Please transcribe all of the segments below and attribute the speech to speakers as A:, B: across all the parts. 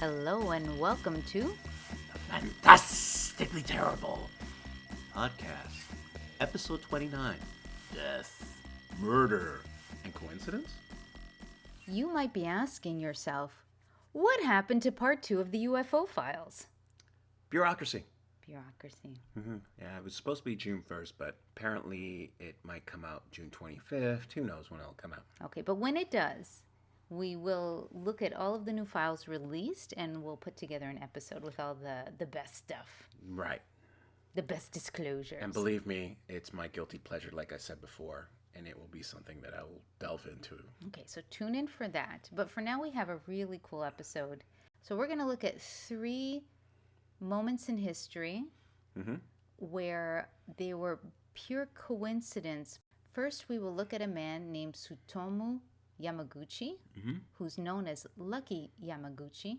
A: Hello and welcome to
B: Fantastically Terrible Podcast, Episode 29, Death, Murder, and Coincidence?
A: You might be asking yourself, what happened to part 2 of the UFO files?
B: Bureaucracy.
A: Bureaucracy.
B: Yeah, it was supposed to be June 1st, but apparently it might come out June 25th. Who knows when it'll come out?
A: Okay, but when it does, we will look at all of the new files released and we'll put together an episode with all the best stuff.
B: Right.
A: The best disclosures.
B: And believe me, it's my guilty pleasure, like I said before, and it will be something that I will delve into.
A: Okay, so tune in for that. But for now, we have a really cool episode. So we're going to look at 3 moments in history where they were pure coincidence. First, we will look at a man named Tsutomu Yamaguchi, who's known as Lucky Yamaguchi,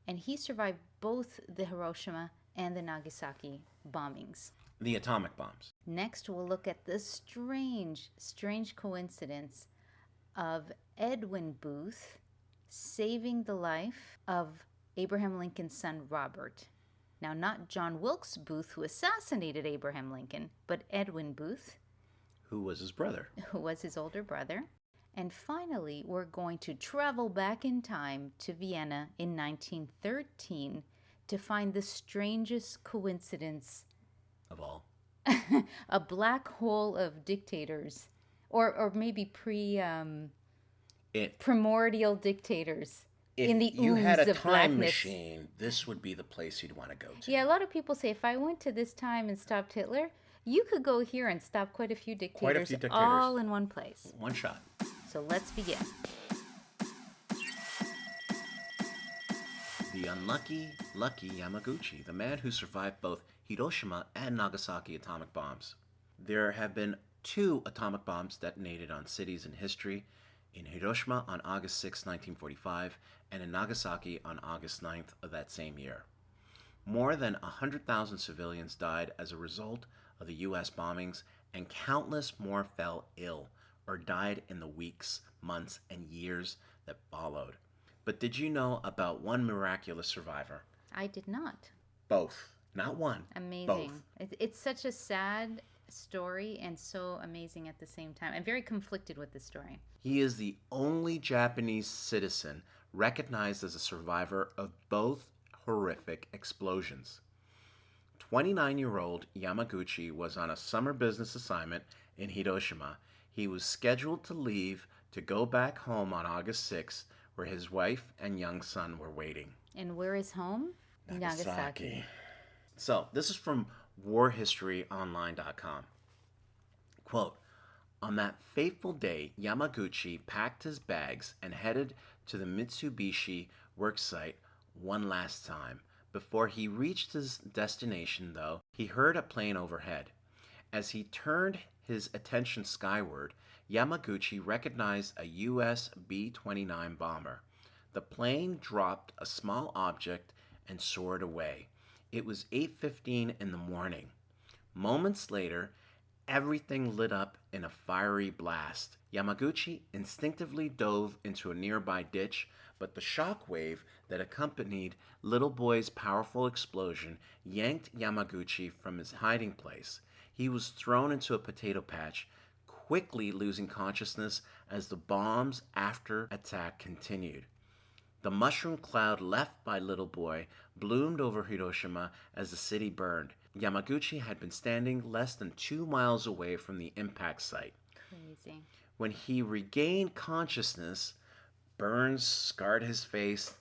A: and he survived both the Hiroshima and the Nagasaki bombings.
B: The atomic bombs.
A: Next, we'll look at the strange coincidence of Edwin Booth saving the life of Abraham Lincoln's son, Robert. Now, not John Wilkes Booth, who assassinated Abraham Lincoln, but Edwin Booth,
B: Who was his brother?
A: who was his older brother. And finally, we're going to travel back in time to Vienna in 1913 to find the strangest coincidence.
B: Of all.
A: A black hole of dictators, or maybe primordial dictators in the
B: If you
A: ooze
B: had a
A: of
B: time
A: blackness.
B: machine, this would be the place you'd want to go to.
A: Yeah, a lot of people say if I went to this time and stopped Hitler, you could go here and stop quite a few dictators, all in one place.
B: One shot.
A: So let's begin.
B: The unlucky, lucky Yamaguchi, the man who survived both Hiroshima and Nagasaki atomic bombs. There have been 2 atomic bombs detonated on cities in history, in Hiroshima on August 6, 1945, and in Nagasaki on August 9th of that same year. More than 100,000 civilians died as a result of the U.S. bombings, and countless more fell ill or died in the weeks, months, and years that followed. But did you know about one miraculous survivor?
A: I did not.
B: Both. Not one.
A: Amazing.
B: Both.
A: It's such a sad story and so amazing at the same time. I'm very conflicted with this story.
B: He is the only Japanese citizen recognized as a survivor of both horrific explosions. 29-year-old Yamaguchi was on a summer business assignment in Hiroshima. He was scheduled to leave to go back home on August 6th, where his wife and young son were waiting.
A: And where is home? Nagasaki.
B: So, this is from warhistoryonline.com. Quote, on that fateful day, Yamaguchi packed his bags and headed to the Mitsubishi worksite one last time. Before he reached his destination, though, he heard a plane overhead. As he turned his attention skyward, Yamaguchi recognized a U.S. B-29 bomber. The plane dropped a small object and soared away. It was 8:15 in the morning. Moments later, everything lit up in a fiery blast. Yamaguchi instinctively dove into a nearby ditch, but the shock wave that accompanied Little Boy's powerful explosion yanked Yamaguchi from his hiding place. He was thrown into a potato patch, quickly losing consciousness as the bomb's after attack continued. The mushroom cloud left by Little Boy bloomed over Hiroshima as the city burned. Yamaguchi had been standing less than 2 miles away from the impact site.
A: Crazy.
B: When he regained consciousness, burns scarred his face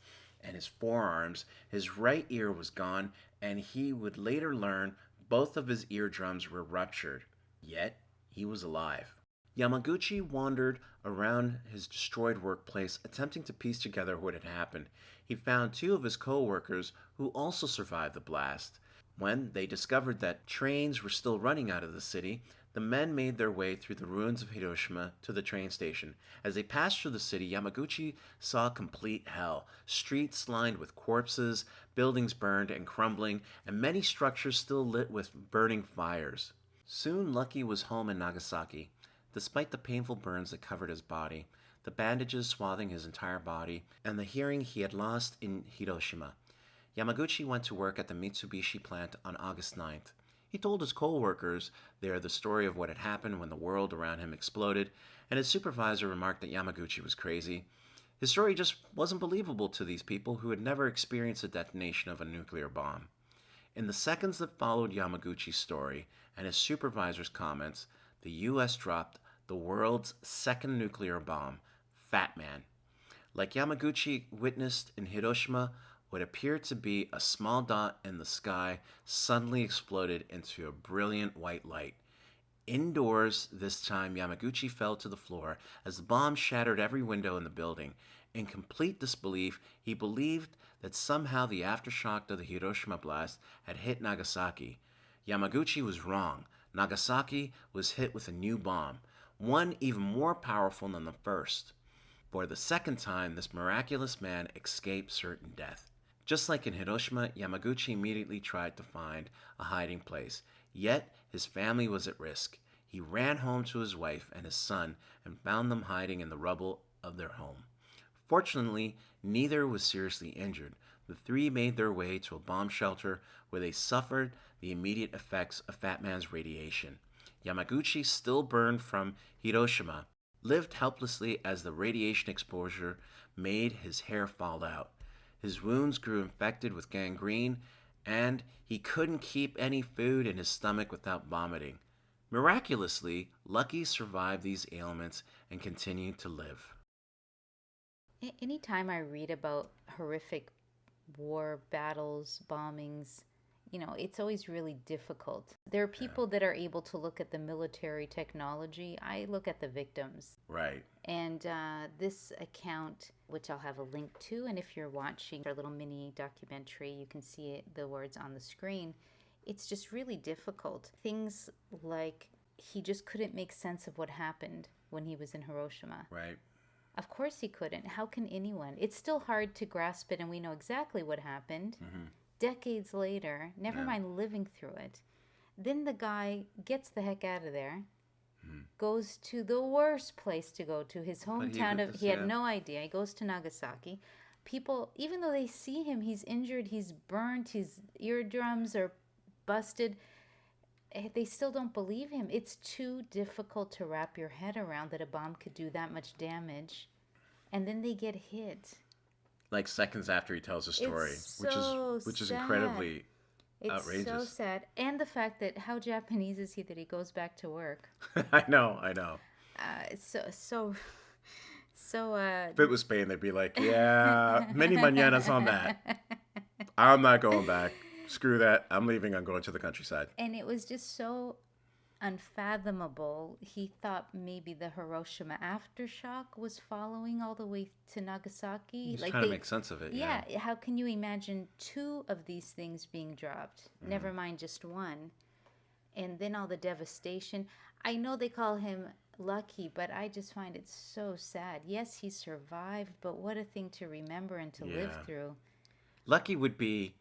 B: and his forearms. His right ear was gone, and he would later learn both of his eardrums were ruptured. Yet, he was alive. Yamaguchi wandered around his destroyed workplace, attempting to piece together what had happened. He found 2 of his co-workers who also survived the blast. When they discovered that trains were still running out of the city, the men made their way through the ruins of Hiroshima to the train station. As they passed through the city, Yamaguchi saw complete hell. Streets lined with corpses, buildings burned and crumbling, and many structures still lit with burning fires. Soon Lucky was home in Nagasaki. Despite the painful burns that covered his body, the bandages swathing his entire body, and the hearing he had lost in Hiroshima. Yamaguchi went to work at the Mitsubishi plant on August 9th. He told his co-workers there the story of what had happened when the world around him exploded, and his supervisor remarked that Yamaguchi was crazy. His story just wasn't believable to these people who had never experienced the detonation of a nuclear bomb. In the seconds that followed Yamaguchi's story and his supervisor's comments, the U.S. dropped the world's second nuclear bomb, Fat Man. Like Yamaguchi witnessed in Hiroshima, what appeared to be a small dot in the sky suddenly exploded into a brilliant white light. Indoors, this time, Yamaguchi fell to the floor as the bomb shattered every window in the building. In complete disbelief, he believed that somehow the aftershock of the Hiroshima blast had hit Nagasaki. Yamaguchi was wrong. Nagasaki was hit with a new bomb, one even more powerful than the first. For the second time, this miraculous man escaped certain death. Just like in Hiroshima, Yamaguchi immediately tried to find a hiding place. Yet, his family was at risk. He ran home to his wife and his son and found them hiding in the rubble of their home. Fortunately, neither was seriously injured. The three made their way to a bomb shelter where they suffered the immediate effects of Fat Man's radiation. Yamaguchi, still burned from Hiroshima, lived helplessly as the radiation exposure made his hair fall out. His wounds grew infected with gangrene, and he couldn't keep any food in his stomach without vomiting. Miraculously, Lucky survived these ailments and continued to live.
A: Anytime I read about horrific war battles, bombings, it's always really difficult. There are people that are able to look at the military technology. I look at the victims.
B: Right.
A: And this account, which I'll have a link to, and if you're watching our little mini documentary, you can see the words on the screen. It's just really difficult. Things like he just couldn't make sense of what happened when he was in Hiroshima.
B: Right.
A: Of course he couldn't. How can anyone? It's still hard to grasp it, and we know exactly what happened.
B: Mm-hmm.
A: Decades later, never mind living through it. Then the guy gets the heck out of there, goes to the worst place to go to, his hometown. He had no idea. He goes to Nagasaki. People, even though they see him, he's injured, he's burnt, his eardrums are busted, they still don't believe him. It's too difficult to wrap your head around that a bomb could do that much damage. And then they get hit.
B: Like seconds after he tells the story, which is incredibly outrageous.
A: It's so sad. And the fact that how Japanese is he that he goes back to work?
B: I know.
A: So
B: if it was Spain, they'd be like, yeah, many mañanas on that. I'm not going back. Screw that. I'm leaving. I'm going to the countryside.
A: And it was just so unfathomable. He thought maybe the Hiroshima aftershock was following all the way to Nagasaki.
B: He's trying to make sense of it.
A: Yeah. How can you imagine two of these things being dropped? Never mind just one. And then all the devastation. I know they call him lucky, but I just find it so sad. Yes, he survived, but what a thing to remember and to live through.
B: Lucky would be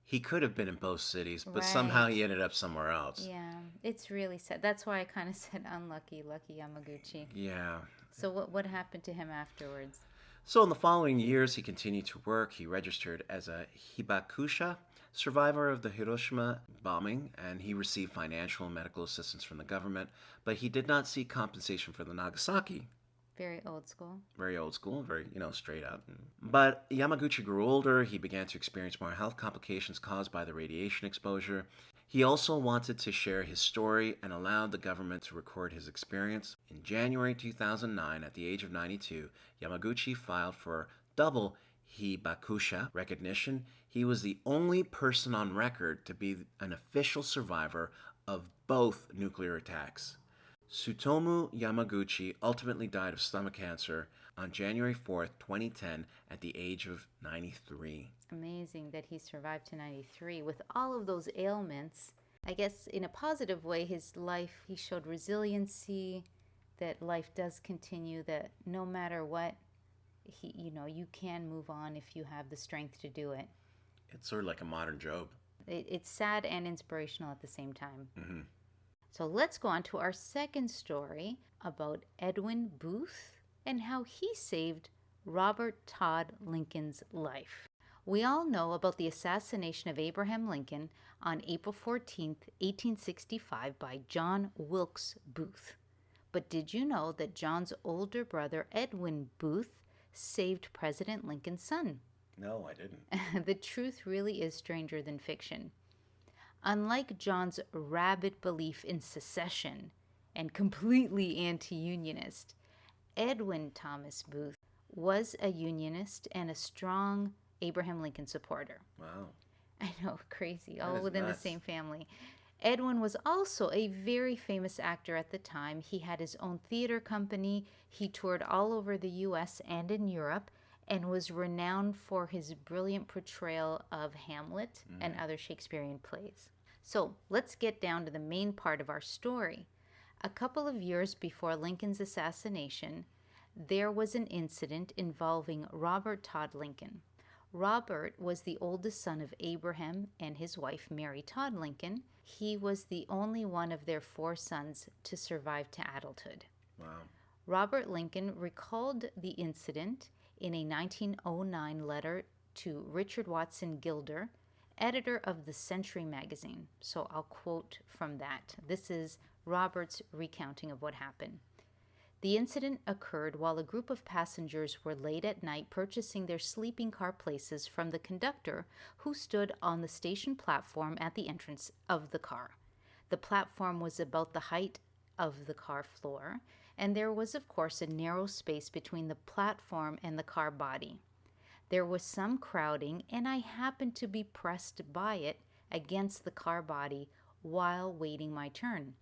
B: he could have been in both cities, but somehow he ended up somewhere else.
A: Yeah, it's really sad. That's why I kind of said unlucky, lucky Yamaguchi.
B: Yeah.
A: So what happened to him afterwards?
B: So in the following years, he continued to work. He registered as a hibakusha, survivor of the Hiroshima bombing, and he received financial and medical assistance from the government, but he did not seek compensation for the Nagasaki.
A: Very old school.
B: Very old school, very, straight up. But Yamaguchi grew older. He began to experience more health complications caused by the radiation exposure. He also wanted to share his story and allowed the government to record his experience. In January 2009, at the age of 92, Yamaguchi filed for double hibakusha recognition. He was the only person on record to be an official survivor of both nuclear attacks. Tsutomu Yamaguchi ultimately died of stomach cancer on January 4th, 2010, at the age of 93.
A: Amazing that he survived to 93 with all of those ailments. I guess in a positive way, his life, he showed resiliency, that life does continue, that no matter what, you can move on if you have the strength to do it.
B: It's sort of like a modern Job.
A: It's sad and inspirational at the same time.
B: Mm-hmm.
A: So let's go on to our second story about Edwin Booth. and how he saved Robert Todd Lincoln's life. We all know about the assassination of Abraham Lincoln on April 14th, 1865 by John Wilkes Booth. But did you know that John's older brother, Edwin Booth, saved President Lincoln's son?
B: No, I didn't.
A: The truth really is stranger than fiction. Unlike John's rabid belief in secession and completely anti-unionist, Edwin Thomas Booth was a unionist and a strong Abraham Lincoln supporter.
B: Wow.
A: I know, crazy,
B: That
A: all
B: is
A: within
B: nuts.
A: the same family. Edwin was also a very famous actor at the time. He had his own theater company. He toured all over the U.S. and in Europe and was renowned for his brilliant portrayal of Hamlet and other Shakespearean plays. So let's get down to the main part of our story. A couple of years before Lincoln's assassination, there was an incident involving Robert Todd Lincoln. Robert was the oldest son of Abraham and his wife, Mary Todd Lincoln. He was the only one of their 4 sons to survive to adulthood.
B: Wow.
A: Robert Lincoln recalled the incident in a 1909 letter to Richard Watson Gilder, editor of the Century magazine. So I'll quote from that. This is Robert's recounting of what happened. The incident occurred while a group of passengers were late at night purchasing their sleeping car places from the conductor, who stood on the station platform at the entrance of the car. The platform was about the height of the car floor, and there was, of course, a narrow space between the platform and the car body. There was some crowding, and I happened to be pressed by it against the car body while waiting my turn.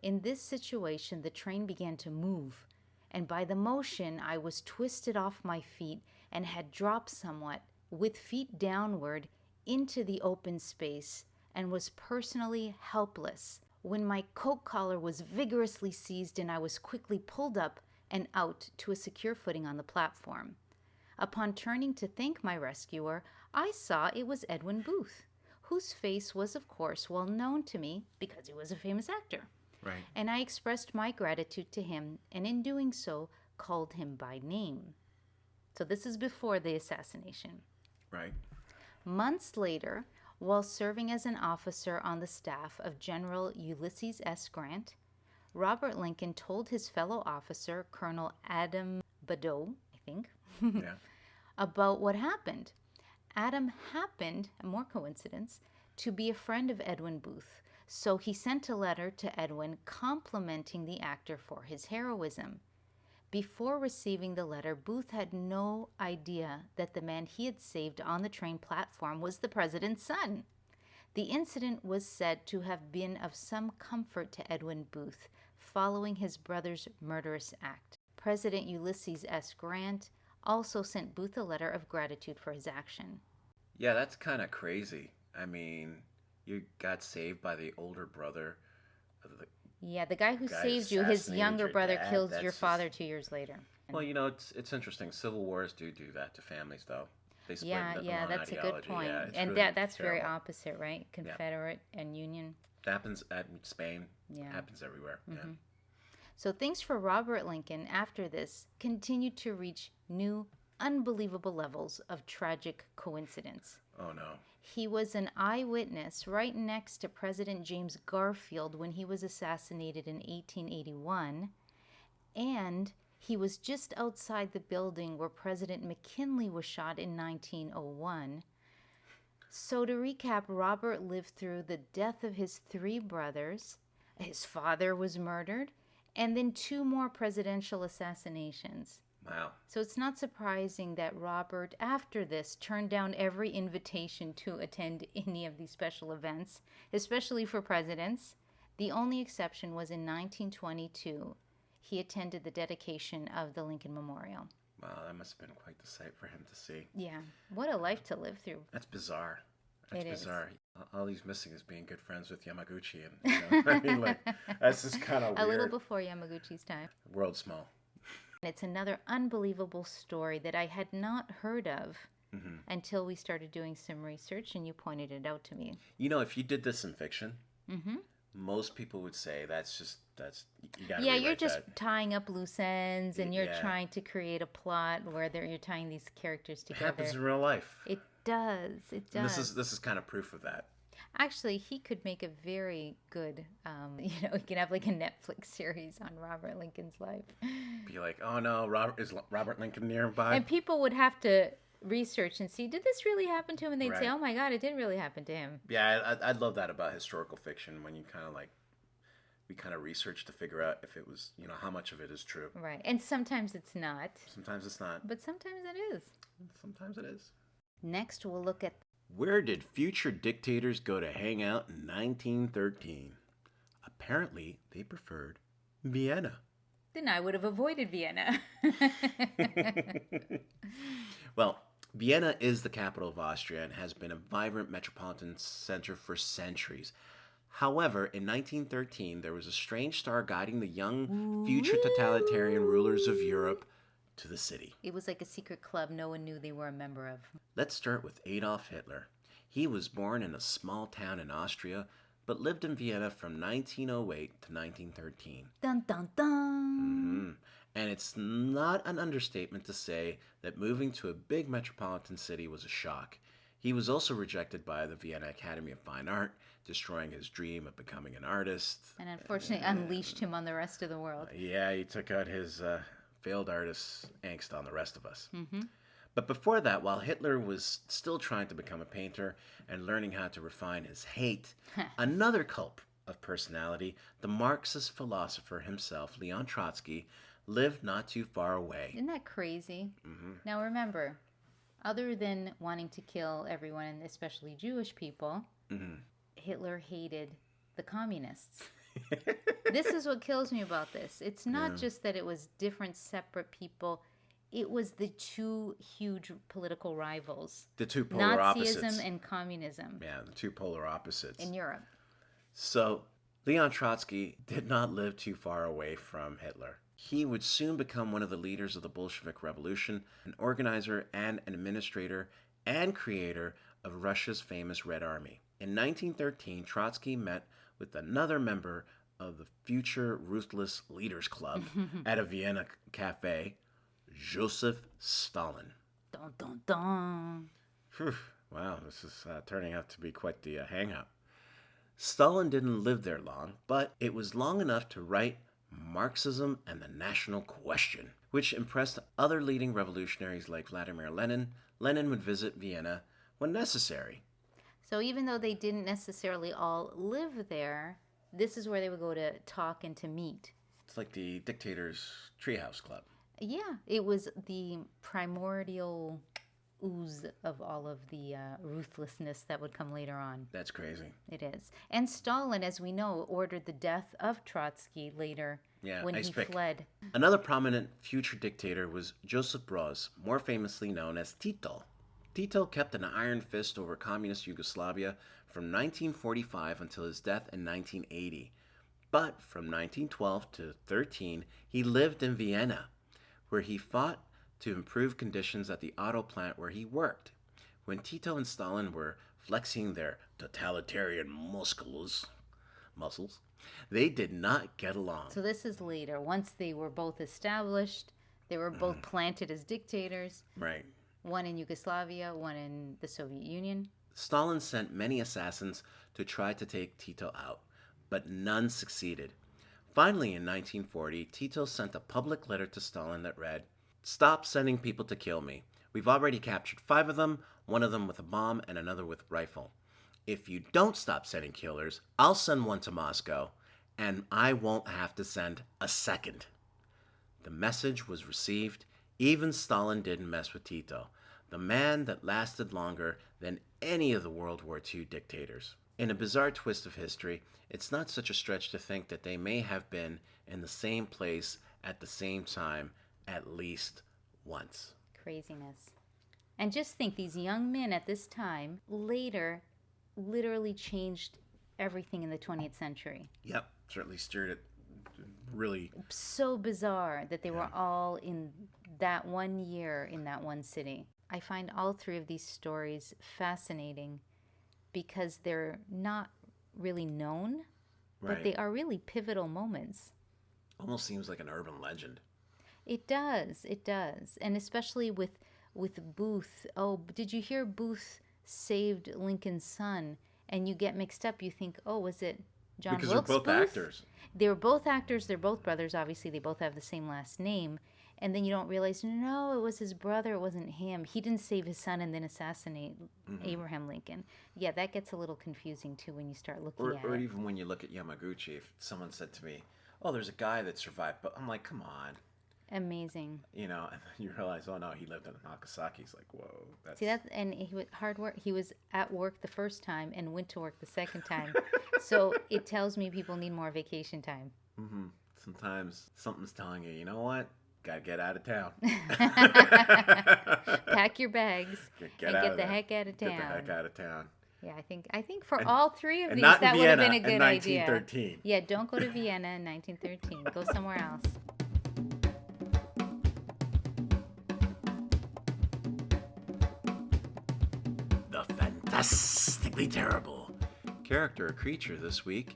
A: In this situation, the train began to move, and by the motion, I was twisted off my feet and had dropped somewhat, with feet downward, into the open space, and was personally helpless when my coat collar was vigorously seized and I was quickly pulled up and out to a secure footing on the platform. Upon turning to thank my rescuer, I saw it was Edwin Booth, whose face was, of course, well known to me because he was a famous actor.
B: Right.
A: And I expressed my gratitude to him, and in doing so, called him by name. So this is before the assassination.
B: Right.
A: Months later, while serving as an officer on the staff of General Ulysses S. Grant, Robert Lincoln told his fellow officer, Colonel Adam Badeau, I think,
B: Yeah.
A: about what happened. Adam happened, more coincidence, to be a friend of Edwin Booth. So he sent a letter to Edwin complimenting the actor for his heroism. Before receiving the letter, Booth had no idea that the man he had saved on the train platform was the president's son. The incident was said to have been of some comfort to Edwin Booth following his brother's murderous act. President Ulysses S. Grant also sent Booth a letter of gratitude for his action.
B: Yeah, that's kind of crazy. I mean, you got saved by the older brother of the
A: Yeah, the guy who
B: guy
A: saved you, his
B: assassinated
A: younger
B: your
A: brother
B: dad.
A: kills
B: That's
A: your
B: just-
A: father 2 years later.
B: Well, you know, it's interesting. Civil wars do that to families, though. They split
A: Yeah,
B: the
A: yeah,
B: wrong
A: that's a good
B: ideology.
A: point.
B: Yeah, it's
A: And
B: really
A: that's very
B: terrible.
A: opposite, right? Confederate and Union.
B: It happens at Spain.
A: Yeah.
B: It happens everywhere. Yeah.
A: So things for Robert Lincoln after this continued to reach new, unbelievable levels of tragic coincidence.
B: Oh no.
A: He was an eyewitness right next to President James Garfield when he was assassinated in 1881, and he was just outside the building where President McKinley was shot in 1901. So to recap, Robert lived through the death of his 3 brothers, his father was murdered, and then 2 more presidential assassinations.
B: Wow.
A: So it's not surprising that Robert, after this, turned down every invitation to attend any of these special events, especially for presidents. The only exception was in 1922. He attended the dedication of the Lincoln Memorial.
B: Wow, that must have been quite the sight for him to see.
A: Yeah, what a life to live through.
B: That's bizarre. That's
A: It is.
B: bizarre. All he's missing is being good friends with Yamaguchi, and you know, I mean, like, that's just kind of weird.
A: A little before Yamaguchi's time.
B: World's small.
A: It's another unbelievable story that I had not heard of until we started doing some research and you pointed it out to me.
B: You know, if you did this in fiction, Most people would say that's you got to
A: Yeah,
B: rewrite
A: you're just
B: that.
A: tying up loose ends and you're
B: Yeah,
A: trying to create a plot where you're tying these characters
B: it happens
A: together.
B: in real life,
A: It does. It
B: and this
A: does.
B: is this is kind of proof of that.
A: Actually, he could make a very good, he can have like a Netflix series on Robert Lincoln's life.
B: Be like, oh no, Robert Lincoln nearby?
A: And people would have to research and see, did this really happen to him? And they'd say,
B: Right.
A: oh my God, it did really happen to him.
B: Yeah, I'd love that about historical fiction when you kind of like we kind of research to figure out if it was, how much of it is true.
A: Right. And sometimes it's not,
B: Sometimes it's not.
A: but sometimes it is.
B: Sometimes it is.
A: Next, we'll look at
B: Where did future dictators go to hang out in 1913? Apparently, they preferred Vienna.
A: then I would have avoided Vienna.
B: Well, Vienna is the capital of Austria and has been a vibrant metropolitan center for centuries. However, in 1913, there was a strange star guiding the young future totalitarian rulers of Europe to the city.
A: It was like a secret club no one knew they were a member of.
B: Let's start with Adolf Hitler. He was born in a small town in Austria, but lived in Vienna from 1908 to 1913.
A: Dun dun dun.
B: And it's not an understatement to say that moving to a big metropolitan city was a shock. He was also rejected by the Vienna Academy of Fine Art, destroying his dream of becoming an artist.
A: And unfortunately unleashed him on the rest of the world.
B: Yeah, he took out his failed artist angst on the rest of us. But before that, while Hitler was still trying to become a painter and learning how to refine his hate, another cult of personality, the Marxist philosopher himself, Leon Trotsky, lived not too far away.
A: Isn't that crazy? Now remember, other than wanting to kill everyone, and especially Jewish people, Hitler hated the communists. This is what kills me about this. It's not just that it was different, separate people. It was the two huge political rivals.
B: The two polar opposites.
A: Nazism and communism.
B: Yeah, the two polar opposites.
A: In Europe.
B: So, Leon Trotsky did not live too far away from Hitler. He would soon become one of the leaders of the Bolshevik Revolution, an organizer and an administrator and creator of Russia's famous Red Army. In 1913, Trotsky met with another member of the Future Ruthless Leaders Club at a Vienna cafe, Joseph Stalin.
A: Dun, dun, dun.
B: Whew. Wow, this is turning out to be quite the hang-up. Stalin didn't live there long, but it was long enough to write Marxism and the National Question, which impressed other leading revolutionaries like Vladimir Lenin. Lenin would visit Vienna when necessary.
A: So even though they didn't necessarily all live there, this is where they would go to talk and to meet.
B: It's like the dictators' treehouse club.
A: Yeah, it was the primordial ooze of all of the ruthlessness that would come later on.
B: That's crazy.
A: It is. And Stalin, as we know, ordered the death of Trotsky later when he fled.
B: Another prominent future dictator was Josip Broz, more famously known as Tito. Tito kept an iron fist over communist Yugoslavia from 1945 until his death in 1980. But from 1912 to 13, he lived in Vienna, where he fought to improve conditions at the auto plant where he worked. When Tito and Stalin were flexing their totalitarian muscles, they did not get along.
A: So this is later. Once they were both established, they were both planted as dictators.
B: Right.
A: One in Yugoslavia, one in the Soviet Union.
B: Stalin sent many assassins to try to take Tito out, but none succeeded. Finally, in 1940, Tito sent a public letter to Stalin that read, "Stop sending people to kill me. We've already captured 5 of them, one of them with a bomb and another with a rifle. If you don't stop sending killers, I'll send one to Moscow, and I won't have to send a second." The message was received. Even Stalin didn't mess with Tito, the man that lasted longer than any of the World War II dictators. In a bizarre twist of history, it's not such a stretch to think that they may have been in the same place at the same time at least once.
A: Craziness. And just think, these young men at this time later literally changed everything in the 20th century.
B: Yep, certainly steered it really.
A: So bizarre that they were all in that one year in that one city. I find all 3 of these stories fascinating because they're not really known. but
B: Right.
A: they are really pivotal moments.
B: Almost seems like an urban legend.
A: It does. It does. And especially with Booth. Oh, did you hear Booth saved Lincoln's son? And you get mixed up. You think, oh, was it John
B: Because
A: Wilkes
B: they're both
A: Booth?
B: actors.
A: They were both actors. They're both brothers. Obviously, they both have the same last name. And then you don't realize, no, it was his brother. It wasn't him. He didn't save his son and then assassinate Abraham Lincoln. Yeah, that gets a little confusing, too, when you start looking at
B: Or
A: it.
B: even when you look at Yamaguchi, if someone said to me, oh, there's a guy that survived, but I'm like, come on.
A: Amazing.
B: You know, and then you realize, oh no, he lived in Nagasaki. It's like, whoa, that's...
A: See, and he was hard work. He was at work the first time and went to work the second time. So it tells me people need more vacation time.
B: Mm-hmm. Sometimes something's telling you, you know what? Gotta get out of town.
A: Pack your bags
B: Get
A: and
B: out
A: get
B: of
A: the
B: there.
A: heck out of town.
B: Get the heck out of town.
A: Yeah, I think for all three of
B: And
A: these,
B: not in
A: that would have been
B: Vienna
A: a good
B: in
A: idea.
B: 1913.
A: Yeah, don't go to Vienna in 1913. Go somewhere else.
B: The Fantastically Terrible Character or creature this week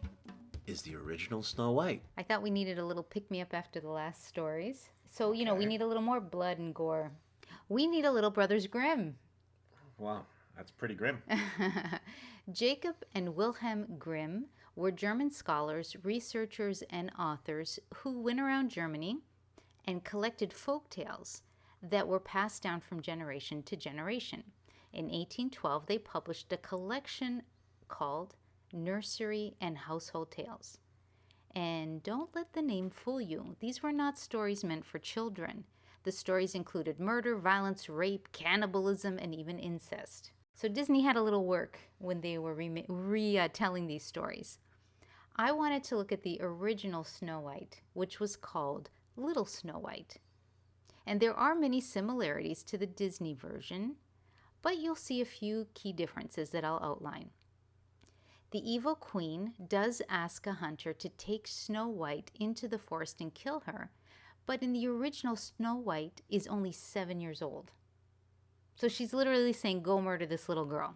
B: is the original Snow White.
A: I thought we needed a little pick-me-up after the last stories. So, we need a little more blood and gore. We need a little Brothers Grimm.
B: Wow, that's pretty grim.
A: Jacob and Wilhelm Grimm were German scholars, researchers, and authors who went around Germany and collected folk tales that were passed down from generation to generation. In 1812, they published a collection called Nursery and Household Tales. And don't let the name fool you. These were not stories meant for children. The stories included murder, violence, rape, cannibalism, and even incest. So Disney had a little work when they were retelling these stories. I wanted to look at the original Snow White, which was called Little Snow White. And there are many similarities to the Disney version, but you'll see a few key differences that I'll outline. The evil queen does ask a hunter to take Snow White into the forest and kill her, but in the original, Snow White is only 7 years old. So she's literally saying, go murder this little girl.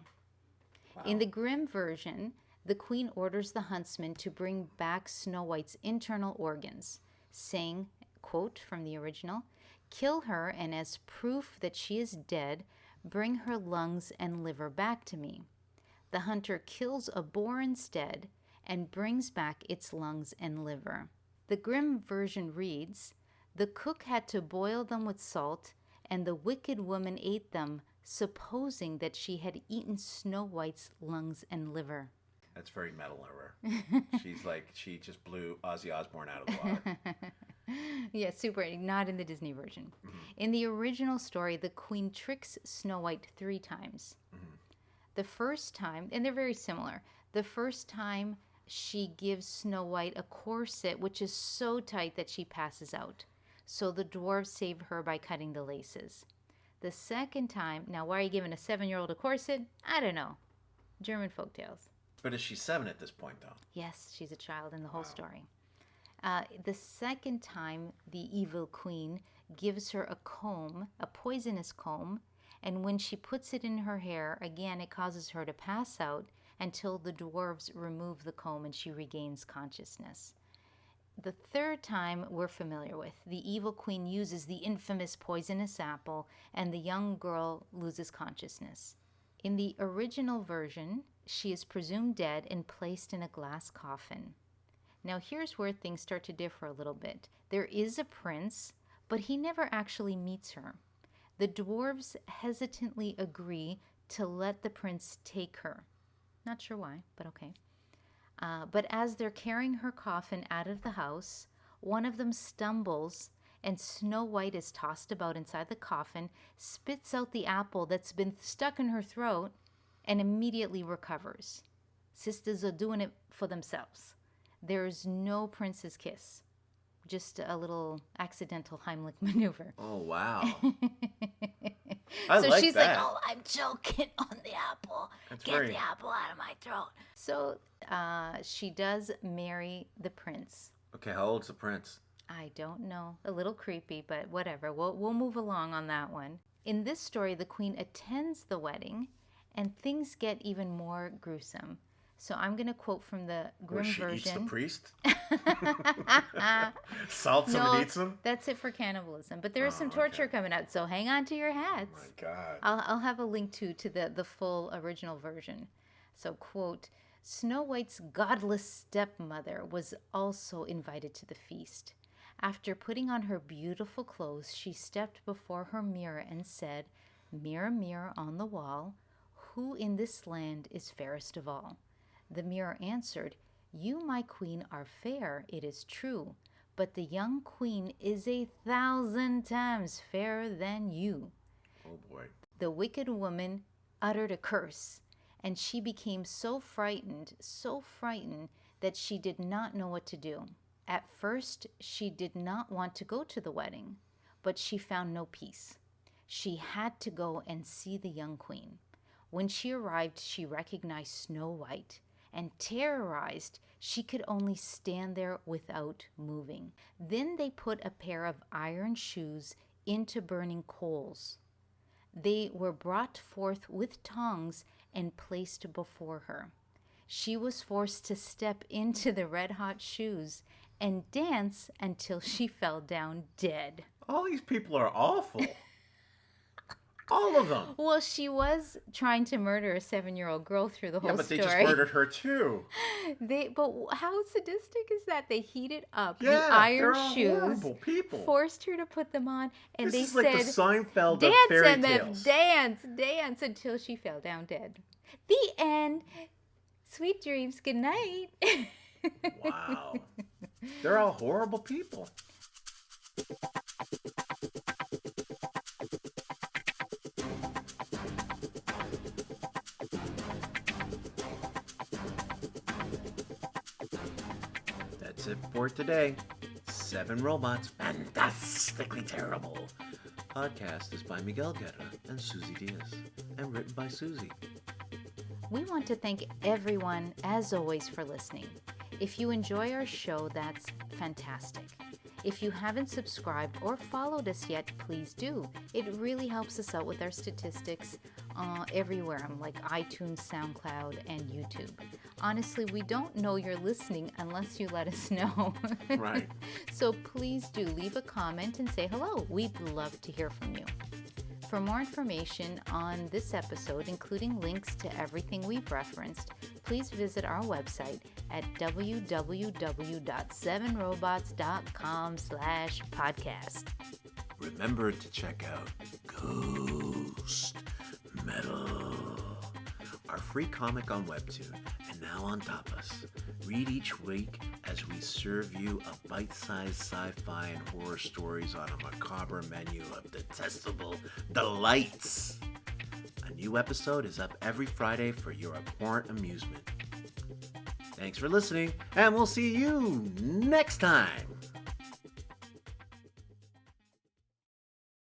A: Wow. In the Grimm version, the queen orders the huntsman to bring back Snow White's internal organs, saying, quote from the original, kill her, and as proof that she is dead, bring her lungs and liver back to me. The hunter kills a boar instead and brings back its lungs and liver. The Grimm version reads, the cook had to boil them with salt, and the wicked woman ate them, supposing that she had eaten Snow White's lungs and liver.
B: That's very metal of her. She's like, she just blew Ozzy Osbourne out of the water.
A: Yeah, super. Not in the Disney version. Mm-hmm. In the original story, the queen tricks Snow White 3 times. Mm-hmm. The first time, and they're very similar, the first time she gives Snow White a corset which is so tight that she passes out. So the dwarves save her by cutting the laces. The second time, now why are you giving a 7-year-old a corset? I don't know. German folktales.
B: But is she 7 at this point, though?
A: Yes, she's a child in the whole story. The second time, the evil queen gives her a comb, a poisonous comb, and when she puts it in her hair, again, it causes her to pass out until the dwarves remove the comb and she regains consciousness. The third time we're familiar with. The evil queen uses the infamous poisonous apple, and the young girl loses consciousness. In the original version, she is presumed dead and placed in a glass coffin. Now here's where things start to differ a little bit. There is a prince, but he never actually meets her. The dwarves hesitantly agree to let the prince take her. Not sure why, but okay. But as they're carrying her coffin out of the house, one of them stumbles and Snow White is tossed about inside the coffin, spits out the apple that's been stuck in her throat, and immediately recovers. Sisters are doing it for themselves. There's no prince's kiss. Just a little accidental Heimlich maneuver.
B: Oh, wow.
A: So she's like, oh, I'm choking on the apple. Get the apple out of my throat. So she does marry the prince.
B: Okay, how old's the prince?
A: I don't know. A little creepy, but whatever. We'll move along on that one. In this story, the queen attends the wedding, and things get even more gruesome. So I'm going to quote from the grim
B: Where she eats the
A: version.
B: priest? Salts him and eats him?
A: That's it for cannibalism. But there is some torture coming out, so hang on to your hats.
B: Oh my God.
A: I'll have a link to the full original version. So, quote, Snow White's godless stepmother was also invited to the feast. After putting on her beautiful clothes, she stepped before her mirror and said, Mirror, mirror on the wall, who in this land is fairest of all? The mirror answered, You, my queen, are fair, it is true, but the young queen is 1,000 times fairer than you.
B: Oh boy.
A: The wicked woman uttered a curse, and she became so frightened that she did not know what to do. At first, she did not want to go to the wedding, but she found no peace. She had to go and see the young queen. When she arrived, she recognized Snow White, and terrorized, she could only stand there without moving. Then they put a pair of iron shoes into burning coals. They were brought forth with tongs and placed before her. She was forced to step into the red-hot shoes and dance until she fell down dead.
B: All these people are awful. All of them.
A: Well, she was trying to murder a 7-year-old girl through the whole
B: But
A: story.
B: they just murdered her too.
A: But how sadistic is that? They heated up
B: Yeah,
A: the iron
B: they're
A: shoes,
B: horrible people.
A: forced her to put them on, and
B: This
A: they
B: is
A: said,
B: like the Seinfeld
A: "Dance,
B: of fairy
A: MF,
B: tales.
A: dance until she fell down dead." The end. Sweet dreams. Good night.
B: Wow. They're all horrible people. That's it for today. 7 Robots, Fantastically Terrible. Podcast is by Miguel Guerra and Susie Diaz, and written by Susie.
A: We want to thank everyone, as always, for listening. If you enjoy our show, that's fantastic. If you haven't subscribed or followed us yet, please do. It really helps us out with our statistics everywhere, like iTunes, SoundCloud, and YouTube. Honestly, we don't know you're listening unless you let us know.
B: Right.
A: So please do leave a comment and say hello. We'd love to hear from you. For more information on this episode, including links to everything we've referenced, please visit our website at www.7robots.com/podcast.
B: Remember to check out Ghost Metal, our free comic on Webtoon, and now on Tapas. Read each week as we serve you a bite-sized sci-fi and horror stories on a macabre menu of detestable delights. A new episode is up every Friday for your abhorrent amusement. Thanks for listening, and we'll see you next time.